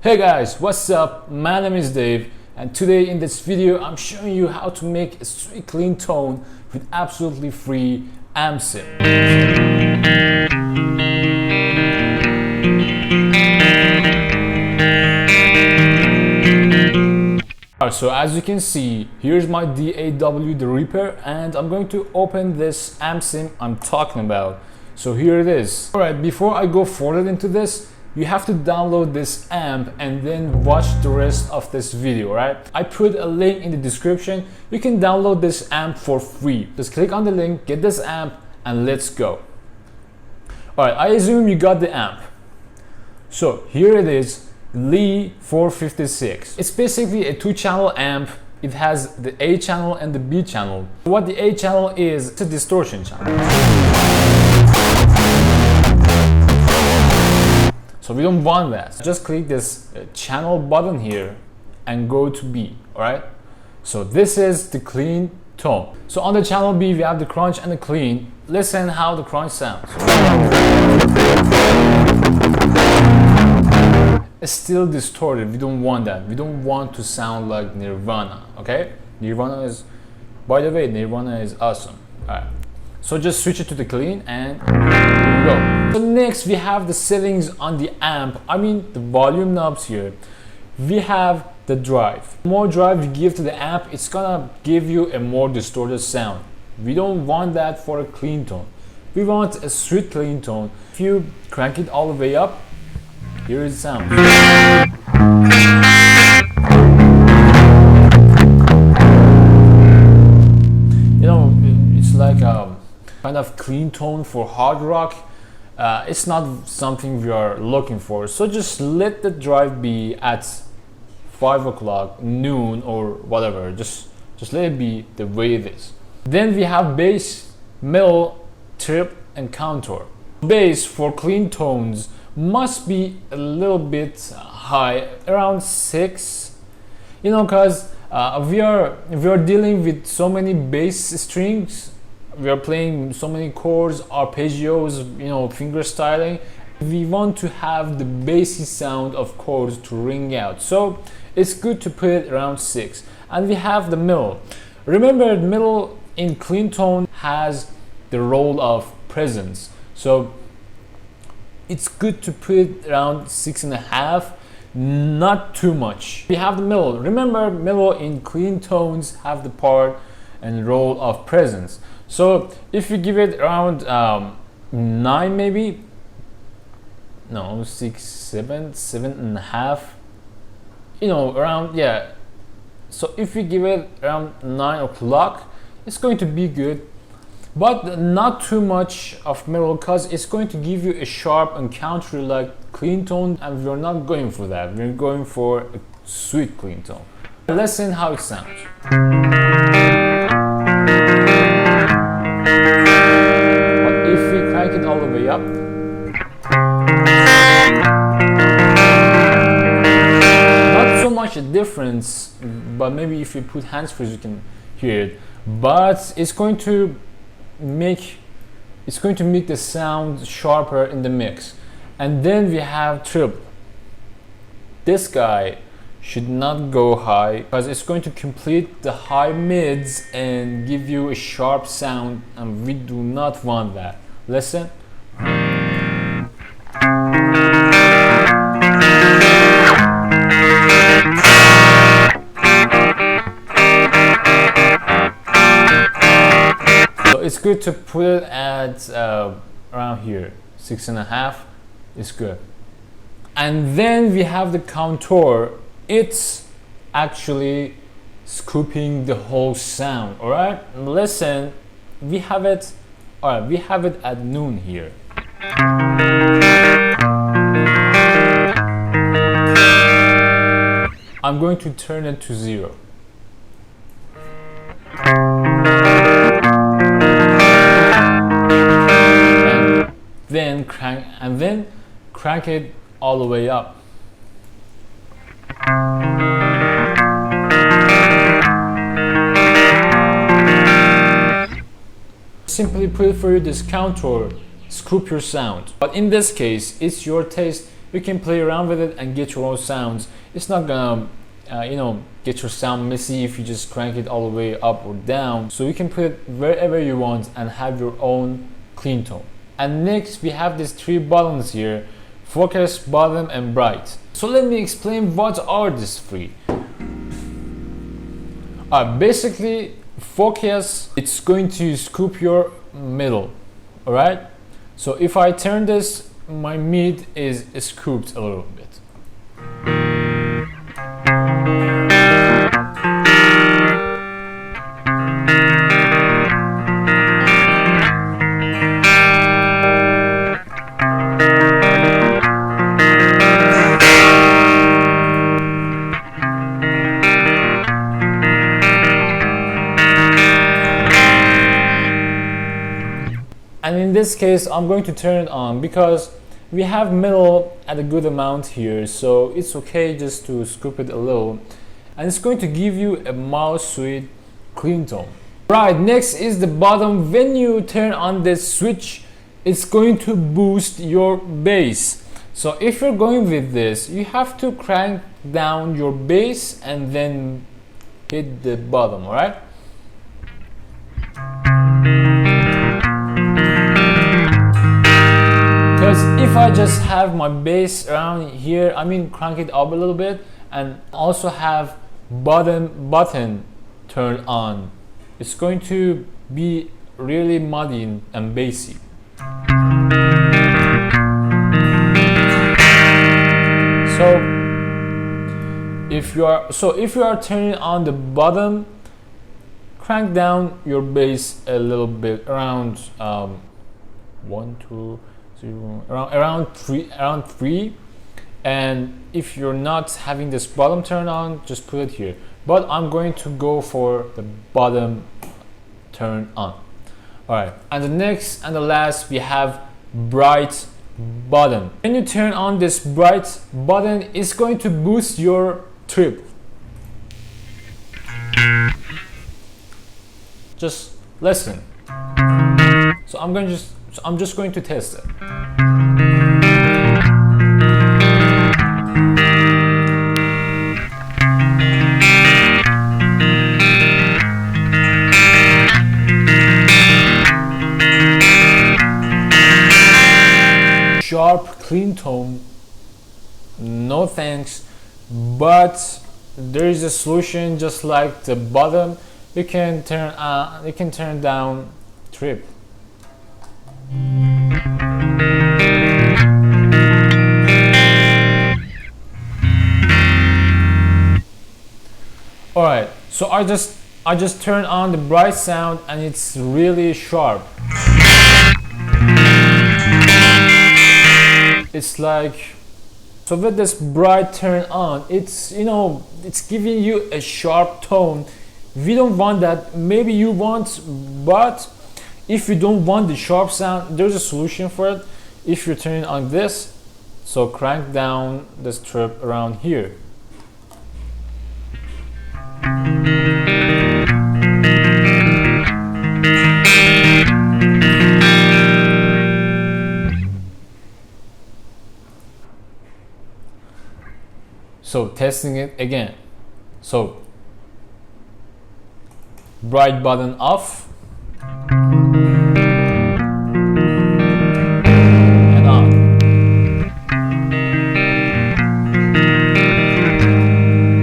Hey guys, what's up? My name is Dave, and today in this video I'm showing you how to make a sweet clean tone with absolutely free amp sim. Alright, so as you can see, here's my DAW the Reaper, and I'm going to open this amp sim I'm talking about. So here it is. Alright, before I go further into this, you have to download this amp and then watch the rest of this video, right? I put a link in the description. You can download this amp for free. Just click on the link, get this amp, and let's go. Alright, I assume you got the amp. So here it is, Lee 456. It's basically a 2-channel amp. It has the A channel and the B channel. What the A channel is, it's a distortion channel. So we don't want that. Just click this channel button here and go to B, alright? So this is the clean tone. So on the channel B, we have the crunch and the clean. Listen how the crunch sounds. It's still distorted. We don't want that. We don't want to sound like Nirvana, okay? Nirvana is, by the way, Nirvana is awesome. Alright. So just switch it to the clean and go. So next we have the settings on the amp. I mean the volume knobs here. We have the drive. The more drive you give to the amp, it's gonna give you a more distorted sound. We don't want that for a clean tone. We want a sweet clean tone. If you crank it all the way up, here it sounds. You know, it's like a kind of clean tone for hard rock. It's not something we are looking for, so just let the drive be at 5 o'clock, noon, or whatever. Just let it be the way it is. Then we have bass, middle, trip, and contour. Bass for clean tones must be a little bit high, around 6, you know, because we are dealing with so many bass strings. We are playing so many chords, arpeggios, you know, finger styling. We want to have the bassy sound of chords to ring out. So it's good to put it around 6. And we have the middle. Remember, the middle in clean tone has the role of presence. So it's good to put it around 6.5, not too much. We have the middle. Remember, middle in clean tones have the part and role of presence. So if you give it around 9, maybe, no, 6, 7, 7.5, you know, around, yeah. So if you give it around 9 o'clock, it's going to be good, but not too much of middle, because it's going to give you a sharp and country like clean tone, and we're not going for that. We're going for a sweet clean tone. Listen how it sounds. But if we crank it all the way up, not so much a difference, but maybe if you put hands free you can hear it. But it's going to make the sound sharper in the mix. And then we have trip. This guy should not go high, because it's going to complete the high mids and give you a sharp sound, and we do not want that. Listen. So it's good to put it at around here, 6.5 is good. And then we have the contour. It's actually scooping the whole sound. All right, listen, we have it. All right, we have it at noon here. I'm going to turn it to 0. And then crank it all the way up. Simply put for you, this contour scoop your sound. But in this case, it's your taste. you can play around with it and get your own sounds. It's not gonna get your sound messy if you just crank it all the way up or down. So you can put it wherever you want and have your own clean tone. And next we have these three buttons here: focus, bottom, and bright. So let me explain what are these three. Basically, focus, it's going to scoop your middle. All right, so if I turn this, my mid is scooped a little bit. And in this case, I'm going to turn it on because we have middle at a good amount here, so it's okay just to scoop it a little, and it's going to give you a mild, sweet clean tone. Right, next is the bottom. When you turn on this switch, it's going to boost your bass. So if you're going with this, you have to crank down your bass and then hit the bottom. All right. Because if I just have my bass around here, crank it up a little bit and also have button turned on, it's going to be really muddy and bassy. So if you are turning on the bottom, crank down your bass a little bit, around 1, 2, 0, around three. And if you're not having this bottom turn on, just put it here. But I'm going to go for the bottom turn on. All right, and the next and the last, we have bright button. When you turn on this bright button, it's going to boost your trip. Just listen. So I'm just going to test it. Sharp, clean tone, no thanks, but there is a solution. Just like the bottom, you can turn down trip. All right, so I just turned on the bright sound and it's really sharp. It's like, so with this bright turn on, it's giving you a sharp tone. We don't want that. Maybe you want, but if you don't want the sharp sound, there's a solution for it. If you're turning on this, so crank down the strip around here. So testing it again. So bright button off and on.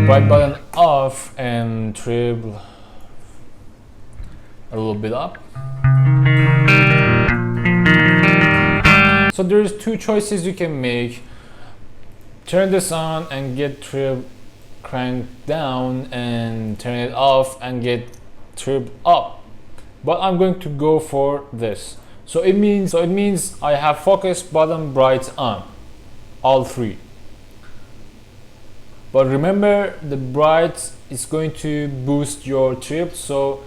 Bright button off and trip a little bit up. So there's two choices you can make. Turn this on and get trip cranked down, and turn it off and get trip up. But I'm going to go for this. So it means I have focus, bottom, bright on, all three. But remember, the bright is going to boost your trip, so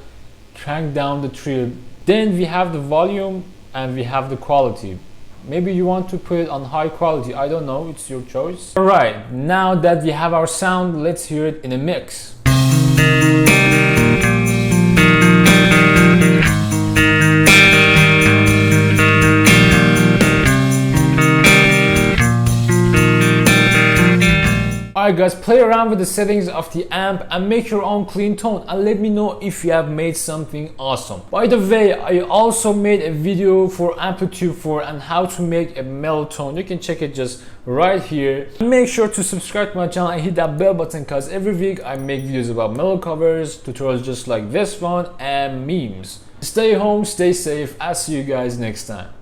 crank down the trip. Then we have the volume and we have the quality. Maybe you want to put it on high quality, I don't know, it's your choice. All right, now that we have our sound, let's hear it in a mix. Alright guys, play around with the settings of the amp and make your own clean tone and let me know if you have made something awesome. By the way, I also made a video for Amplitude 4 and how to make a mellow tone. You can check it just right here. Make sure to subscribe to my channel and hit that bell button because every week I make videos about mellow covers, tutorials just like this one, and memes. Stay home, stay safe. I'll see you guys next time.